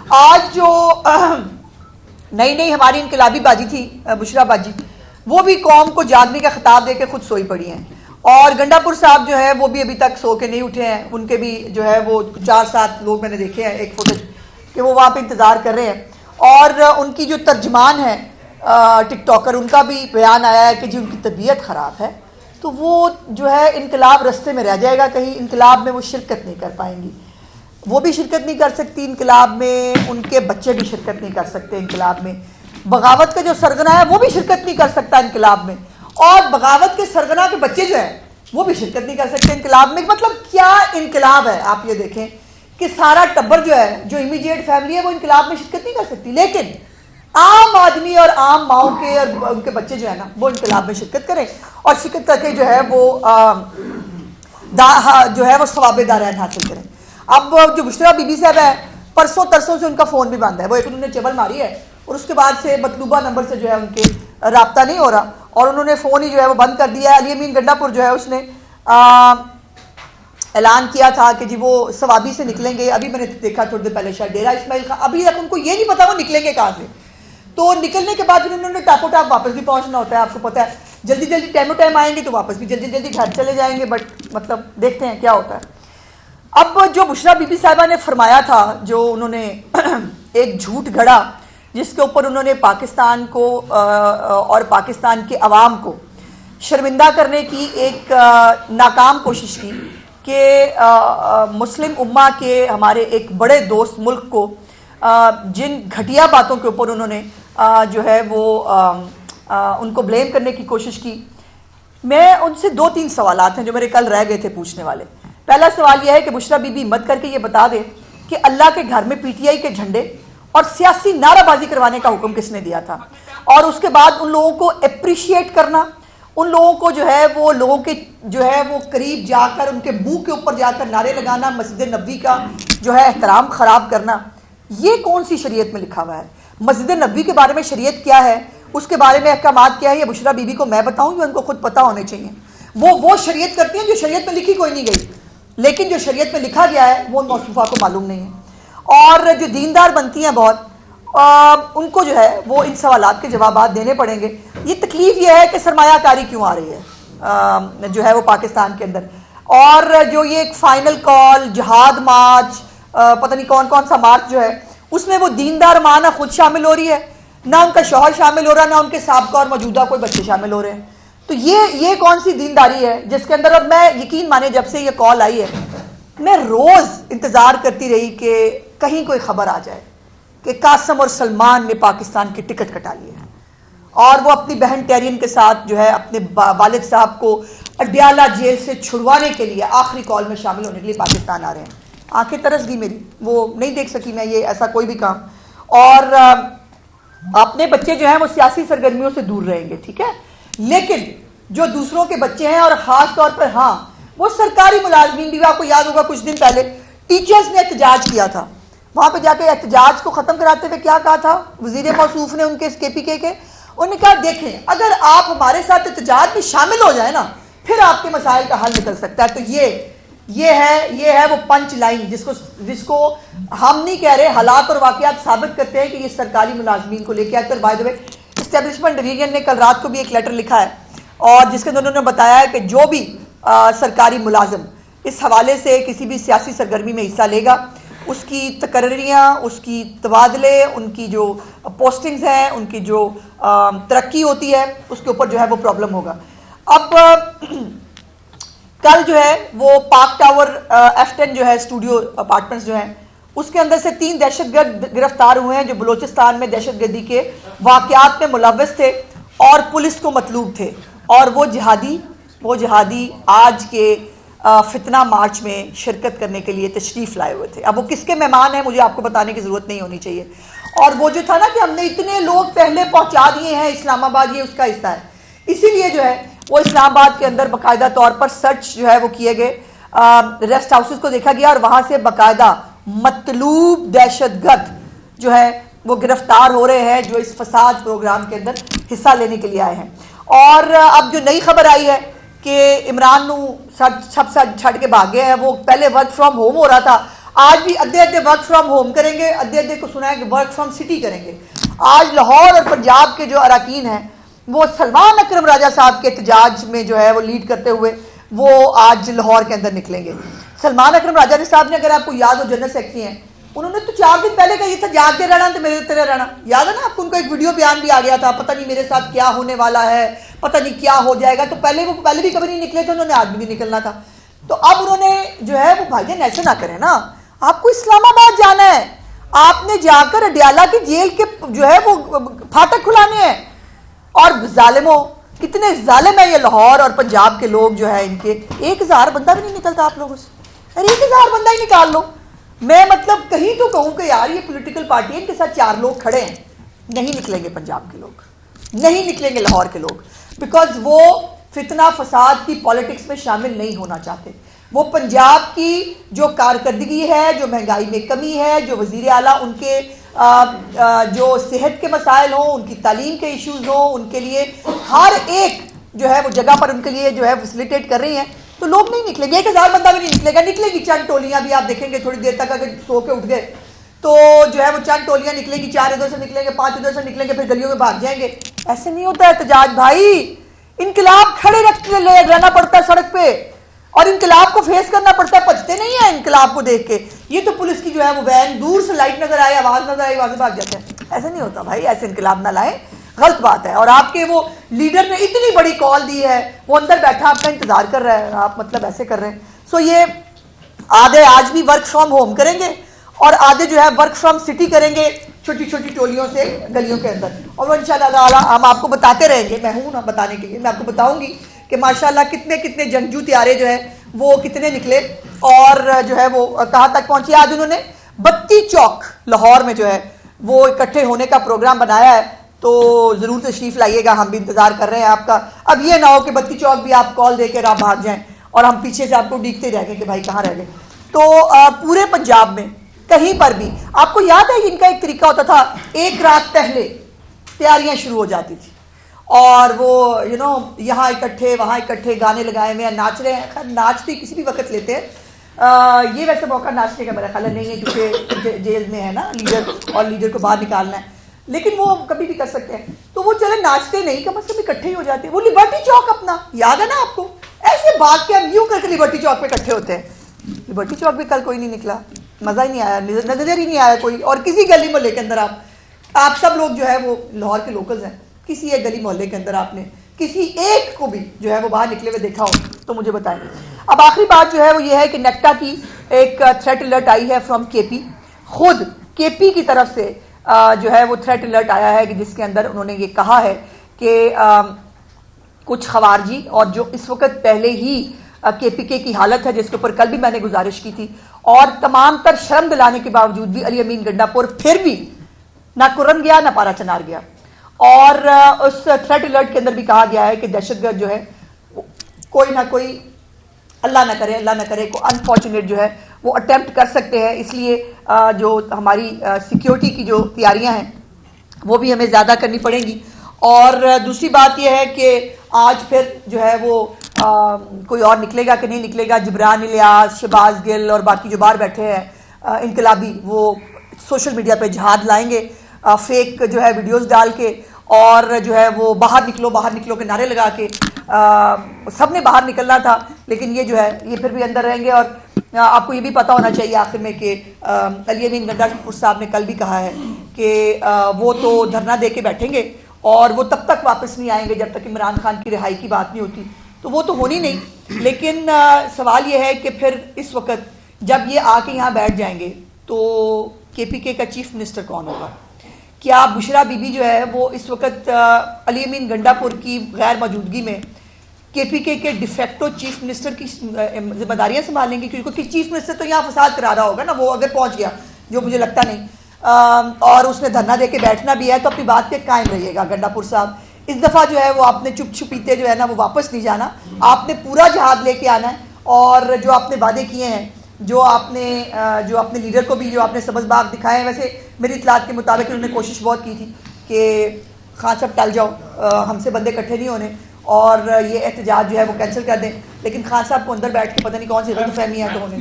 आज जो नई नई हमारी इनकलाबी बाजी थी बुशरा बाजी, वो भी कौम को जागने का खिताब देकर खुद सोई पड़ी हैं। और गंडापुर साहब जो है वो भी अभी तक सो के नहीं उठे हैं। उनके भी जो है वो 4-7 लोग मैंने देखे हैं एक फुटेज कि वो वहाँ पे इंतज़ार कर रहे हैं। और उनकी जो तर्जमान है टिकटॉकर, उनका भी बयान आया है कि जी उनकी तबीयत ख़राब है, तो वो जो है इनकलाब रस्ते में रह जाएगा, कहीं इनकलाब में वो शिरकत नहीं कर पाएंगी। वो भी शिरकत नहीं कर सकती इनकलाब में, उनके बच्चे भी शिरकत नहीं कर सकते इनकलाब में। बगावत का जो सरगना है वो भी शिरकत नहीं कर सकता इनकलाब में, और बगावत के सरगना के बच्चे जो हैं वो भी शिरकत नहीं कर सकते इनकलाब में। मतलब क्या इनकलाब है, आप ये देखें कि सारा टब्बर जो है, जो इमीडिएट फैमिली है, वो इनकलाब में शिरकत नहीं कर सकती, लेकिन आम आदमी और आम माओ के और उनके बच्चे जो है ना वो इनकलाब में शिरकत करें, और शिरकत करके जो है वो सवाबेदारान हासिल करें। अब जो बुशरा बीबी साहब है, परसों तरसों से उनका फ़ोन भी बंद है। वो एक उन्होंने चबल मारी है और उसके बाद से मतलूबा नंबर से जो है उनके राब्ता नहीं हो रहा, और उन्होंने फ़ोन ही जो है वो बंद कर दिया है। अली अमीन गंडापुर जो है उसने ऐलान किया था कि जी वो सवाबी से निकलेंगे। अभी मैंने देखा थोड़ी देर पहले शायद डेरा इस्माइल खां, अभी तक उनको ये नहीं पता वो निकलेंगे कहाँ से। तो निकलने के बाद फिर उन्होंने टापो टाप वापस भी पहुँचना होता है, आपको पता है। जल्दी जल्दी टाइमो टाइम आएंगे तो वापस भी जल्दी जल्दी घर चले जाएंगे, बट मतलब देखते हैं क्या होता है। अब जो बुशरा बीबी साहिबा ने फरमाया था, जो उन्होंने एक झूठ गढ़ा जिसके ऊपर उन्होंने पाकिस्तान को और पाकिस्तान के अवाम को शर्मिंदा करने की एक नाकाम कोशिश की कि मुस्लिम उम्मा के हमारे एक बड़े दोस्त मुल्क को जिन घटिया बातों के ऊपर उन्होंने जो है वो उनको ब्लेम करने की कोशिश की। मैं उनसे 2-3 सवालात हैं जो मेरे कल रह गए थे पूछने वाले। पहला सवाल यह है कि बुशरा बीबी मत करके ये बता दे कि अल्लाह के घर में पीटीआई के झंडे और सियासी नाराबाजी करवाने का हुक्म किसने दिया था, और उसके बाद उन लोगों को अप्रिशिएट करना, उन लोगों को जो है वो लोगों के जो है वो करीब जाकर उनके मुंह के ऊपर जाकर नारे लगाना, मस्जिद नबवी का जो है एहतराम खराब करना, ये कौन सी शरीयत में लिखा हुआ है? मस्जिद नबवी के बारे में शरीयत क्या है, उसके बारे में अहकामात क्या है, ये बुशरा बीबी को मैं बताऊं, उनको खुद पता होने चाहिए। वो शरीयत करती हैं जो शरीयत में लिखी कोई नहीं गई, लेकिन जो शरीयत में लिखा गया है वो मौसूफा को मालूम नहीं है। और जो दीनदार बनती हैं बहुत, उनको जो है वो इन सवालात के जवाब देने पड़ेंगे। ये तकलीफ ये है कि सरमायाकारी क्यों आ रही है जो है वो पाकिस्तान के अंदर, और जो ये एक फाइनल कॉल जिहाद मार्च, पता नहीं कौन कौन सा मार्च जो है, उसमें वो दीनदार माँ ना खुद शामिल हो रही है, ना उनका शौहर शामिल हो रहा है, ना उनके साबका और मौजूदा कोई बच्चे शामिल हो रहे हैं। तो ये कौन सी दीनदारी है जिसके अंदर, और मैं यकीन माने जब से ये कॉल आई है मैं रोज इंतजार करती रही कि कहीं कोई खबर आ जाए कि कासम और सलमान ने पाकिस्तान की टिकट कटा ली है, और वो अपनी बहन टेरियन के साथ जो है अपने वालिद साहब को अडयाला जेल से छुड़वाने के लिए आखिरी कॉल में शामिल होने के लिए पाकिस्तान आ रहे हैं। आंखें तरस गई मेरी, वो नहीं देख सकी मैं ये ऐसा कोई भी काम। और अपने बच्चे जो हैं वो सियासी सरगर्मियों से दूर रहेंगे, ठीक है, लेकिन जो दूसरों के बच्चे हैं, और खास तौर पर हाँ वो सरकारी मुलाजमीन भी, आपको याद होगा कुछ दिन पहले टीचर्स ने एहतजाज किया था, वहां पे जाके एहतजाज को खत्म कराते हुए क्या कहा था वजीर मौसूफ ने उनके KPK के, उन्होंने कहा देखें अगर आप हमारे साथ एहतजाज में शामिल हो जाए ना फिर आपके मसाइल का हल निकल सकता है। तो ये है वो पंच लाइन जिसको हम नहीं कह रहे, हालात और वाकयात साबित करते हैं कि ये सरकारी मुलाजमीन को लेकर आकर। By the way establishment division ने कल रात को भी एक लेटर लिखा है, और जिसके अंदर उन्होंने बताया है कि जो भी सरकारी मुलाजिम इस हवाले से किसी भी सियासी सरगर्मी में हिस्सा लेगा, उसकी तकर्रियाँ, उसकी तबादले, उनकी जो पोस्टिंग्स हैं, उनकी जो तरक्की होती है, उसके ऊपर जो है वो प्रॉब्लम होगा। अब कल जो है वो पार्क टावर F10 जो है स्टूडियो अपार्टमेंट्स जो हैं, उसके अंदर से 3 दहशतगर्द गिरफ्तार हुए हैं जो बलूचिस्तान में दहशतगर्दी के वाकयात में मुलव्वस थे और पुलिस को मतलूब थे, और वो जिहादी आज के फितना मार्च में शिरकत करने के लिए तशरीफ लाए हुए थे। अब वो किसके मेहमान हैं मुझे आपको बताने की जरूरत नहीं होनी चाहिए। और वो जो था ना कि हमने इतने लोग पहले पहुंचा दिए हैं इस्लामाबाद, ये उसका हिस्सा है। इसीलिए जो है वो इस्लामाबाद के अंदर बाकायदा तौर पर सर्च जो है वो किए गए, रेस्ट हाउसेस को देखा गया, और वहां से बाकायदा मतलूब दहशतगर्द जो है वो गिरफ्तार हो रहे हैं जो इस फसाद प्रोग्राम के अंदर हिस्सा लेने के लिए आए हैं। और अब जो नई खबर आई है कि इमरान सब छड़ के भागे हैं, वो पहले वर्क फ्रॉम होम हो रहा था, आज भी अद्धे अद्धे वर्क फ्रॉम होम करेंगे, अद्धे अद्धे को सुना है कि वर्क फ्रॉम सिटी करेंगे। आज लाहौर और पंजाब के जो अरकान हैं वो सलमान अकरम राजा साहब के एहतजाज में जो है वो लीड करते हुए वो आज लाहौर के अंदर निकलेंगे। सलमान अकरम राजा साहब ने, अगर आपको याद हो, जनरल सेक्रेटरी हैं, उन्होंने तो 4 दिन पहले कही था जागते रहना तो मेरे तरह रहना। याद है ना आपको? उनको एक वीडियो बयान भी आ गया था, पता नहीं मेरे साथ क्या होने वाला है, पता नहीं क्या हो जाएगा। तो पहले भी कभी नहीं निकले थे, उन्होंने आज भी नहीं निकलना था। तो अब उन्होंने जो है वो भाईजान ऐसे ना करें ना, आपको इस्लामाबाद जाना है, आपने जाकर अडियाला की जेल के जो है वो फाटक खुलाने हैं। और जालिमों, कितने जालिम है ये लाहौर और पंजाब के लोग जो है, इनके 1000 बंदा भी नहीं निकलता आप लोगों से। अरे 1000 बंदा ही निकाल लो। मैं मतलब कहीं तो कहूं कि यार ये पॉलिटिकल पार्टी है, इनके साथ 4 लोग खड़े हैं, नहीं निकलेंगे पंजाब के लोग, नहीं निकलेंगे लाहौर के लोग, बिकॉज वो फितना फसाद की पॉलिटिक्स में शामिल नहीं होना चाहते। वो पंजाब की जो कारकर्दगी है, जो महंगाई में कमी है, जो वजीर आला उनके जो सेहत के मसाइल हों, उनकी तालीम के इश्यूज हों, उनके लिए हर एक जो है वो जगह पर उनके लिए जो है फैसिलिटेट कर रही हैं, तो लोग नहीं निकलेंगे। 1000 बंदा भी नहीं निकलेगा। निकलेगी चंद टोलियां भी, आप देखेंगे थोड़ी देर तक अगर सो के उठ गए तो जो है वो चंद टोलियां निकलेंगी, 4 इधर से निकलेंगे, 5 इधर से निकलेंगे, फिर गलियों में भाग जाएंगे। ऐसे नहीं होता एहतजाज भाई, इनकलाब खड़े रहना पड़ता है सड़क पे, और इनकलाब को फेस करना पड़ता है, बचते नहीं है इनकलाब को देख के। ये तो पुलिस की जो है वो वैन दूर से लाइट नजर आए, आवाज नजर आई, वहां से भाग जाते हैं। ऐसे नहीं होता भाई, ऐसे इनकलाब ना लाए, गलत बात है। और आपके वो लीडर ने इतनी बड़ी कॉल दी है, वो अंदर बैठा आपका इंतजार कर रहा है, आप मतलब ऐसे कर रहे हैं। सो ये आधे आज भी वर्क फ्रॉम होम करेंगे और आधे जो है वर्क फ्रॉम सिटी करेंगे, छोटी छोटी टोलियों से गलियों के अंदर। और वो इंशाल्लाह हम आपको बताते रहेंगे, मैं हूं ना बताने के लिए, मैं आपको बताऊंगी कि माशाल्लाह कितने कितने जंगजू त्यारे जो है वो कितने निकले और जो है वो कहां तक पहुंचे। आज उन्होंने बत्ती चौक लाहौर में जो है वो इकट्ठे होने का प्रोग्राम बनाया है, तो जरूर तशरीफ लाइएगा, हम भी इंतजार कर रहे हैं आपका। अब ये ना हो कि बत्ती चौक भी आप कॉल देकर आप भाग जाएं और हम पीछे से आपको उड़ीकते रह गए कि भाई कहाँ रह गए। तो पूरे पंजाब में कहीं पर भी, आपको याद है इनका एक तरीका होता था, एक रात पहले तैयारियां शुरू हो जाती थी और वो यहाँ इकट्ठे वहाँ इकट्ठे, गाने लगाए हुए हैं, नाच रहे हैं। खैर नाचते किसी भी वक्त लेते हैं, ये वैसे मौका नाचने का मेरा ख्याल नहीं है क्योंकि जेल में है ना लीडर, और लीडर को बाहर निकालना है, लेकिन वो कभी भी कर सकते हैं। तो वो चले नाचते नहीं, कम से कम इकट्ठे ही हो जाते हैं। वो लिबर्टी चौक अपना याद है ना आपको, ऐसे भाग के हम यूं करके लिबर्टी चौक पे इकट्ठे होते हैं। लिबर्टी चौक भी कल कोई नहीं निकला, मजा ही नहीं आया, नजर ही नहीं आया कोई। और किसी गली मोहल्ले के अंदर आप सब लोग जो है वो लाहौर के लोकल्स हैं, किसी एक गली मोहल्ले के अंदर आपने किसी एक को भी जो है वो बाहर निकले हुए देखा हो तो मुझे बताएं। अब आखिरी बात जो है वो ये है कि नेक्टा की एक थ्रेट अलर्ट आई है फ्रॉम केपी। खुद केपी की तरफ से जो है वो थ्रेट अलर्ट आया है कि जिसके अंदर उन्होंने ये कहा है कि कुछ खवारजी, और जो इस वक्त पहले ही केपीके की हालत है जिसके ऊपर कल भी मैंने गुजारिश की थी, और तमाम तर शर्म दिलाने के बावजूद भी अली अमीन गंडापुर फिर भी ना कुर्रन गया ना पारा चनार गया। और उस थ्रेट अलर्ट के अंदर भी कहा गया है कि दहशतगर्द जो है कोई ना कोई, अल्लाह ना करे को अनफॉर्चुनेट जो है वो अटेम्प्ट कर सकते हैं। इसलिए जो हमारी सिक्योरिटी की जो तैयारियां हैं वो भी हमें ज़्यादा करनी पड़ेंगी। और दूसरी बात यह है कि आज फिर जो है वो कोई और निकलेगा कि नहीं निकलेगा, जिब्रान इलियास, शहबाज गिल और बाकी जो बाहर बैठे हैं इनकलाबी, वो सोशल मीडिया पे जहाद लाएंगे फेक जो है वीडियोस डाल के, और जो है वो बाहर निकलो के नारे लगा के। सब ने बाहर निकलना था, लेकिन ये जो है ये फिर भी अंदर रहेंगे। और आपको ये भी पता होना चाहिए आखिर में कि अली अमीन गंडापुर साहब ने कल भी कहा है कि वो तो धरना दे के बैठेंगे और वो तब तक वापस नहीं आएंगे जब तक इमरान खान की रिहाई की बात नहीं होती। तो वो तो होनी नहीं, लेकिन सवाल ये है कि फिर इस वक्त जब ये आके यहाँ बैठ जाएंगे तो केपीके का चीफ मिनिस्टर कौन होगा? क्या बुशरा बीबी जो है वो इस वक्त अली अमीन गंडापुर की गैर मौजूदगी में केपीके के डिफेक्टो चीफ मिनिस्टर की जिम्मेदारियां संभालेंगे? क्योंकि चीफ मिनिस्टर तो यहाँ फसाद करा रहा होगा ना, वो अगर पहुंच गया, जो मुझे लगता नहीं, और उसने धरना दे के बैठना भी है, तो अपनी बात पे कायम रहिएगा गंडापुर साहब। इस दफ़ा जो है वो आपने चुप छुपीते जो है ना वो वापस नहीं जाना, आपने पूरा जहाद लेके आना है। और जो आपने वादे किए हैं, जो अपने लीडर को भी जो आपने सबज़बाग दिखाए हैं, वैसे मेरी इतलात के मुताबिक उन्होंने कोशिश बहुत की थी कि खान साहब टल जाओ, हमसे बंदे इकट्ठे नहीं होने और ये एहतजाज जो है वो कैंसिल कर दें, लेकिन खान साहब को अंदर बैठ के पता नहीं कौन सी गलतफहमी है तो होने